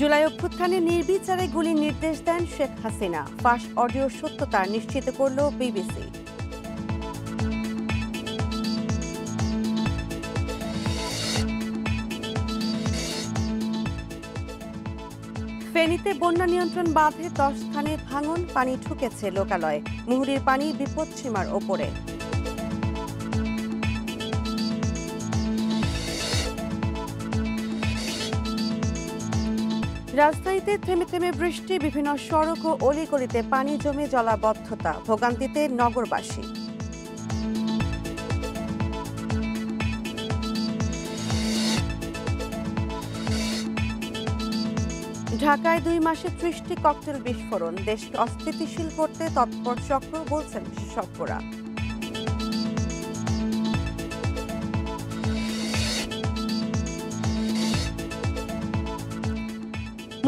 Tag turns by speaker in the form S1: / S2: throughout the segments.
S1: জুলাই অভ্যুত্থানে নির্বিচারে গুলির নির্দেশ দেন শেখ হাসিনা। ফাঁস অডিওর সত্যতা নিশ্চিত করল বিবিসি। ফেনীতে বন্যা নিয়ন্ত্রণ বাঁধে 10 স্থানে ভাঙন, পানি ঢুকেছে লোকালয়ে। মুহুরীর পানি বিপদসীমার ওপরে। রাজধানীতে থেমে থেমে বৃষ্টি, বিভিন্ন সড়ক ও অলিগলিতে পানি জমে জলাবদ্ধতা, ভোগান্তিতে নগরবাসী। ঢাকায় 2 মাসে 30টি ককটেল বিস্ফোরণ, দেশকে অস্থিতিশীল করতে তৎপর চক্র, বলছেন বিশেষজ্ঞরা।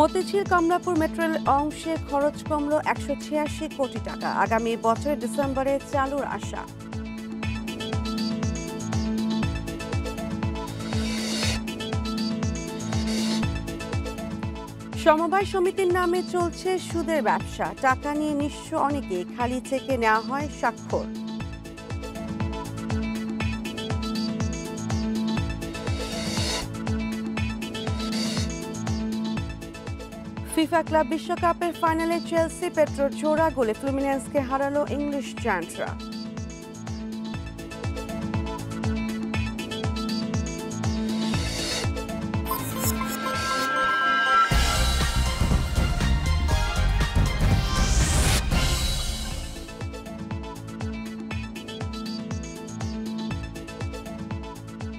S1: মতিঝিল কমলাপুর মেট্রো রেল অংশে খরচ কমল 186 কোটি টাকা, আগামী বছরের ডিসেম্বরে চালুর আশা। সমবায় সমিতির নামে চলছে সুদের ব্যবসা, টাকা নিয়ে নিঃস্ব অনেকেই, খালি চেকে নেওয়া হয় স্বাক্ষর। ফিফা ক্লাব বিশ্বকাপের ফাইনালে চেলসি পেট্রোর জোড়া গোলে ফ্লুমিনেন্সকে হারালো ইংলিশ জায়ান্টরা।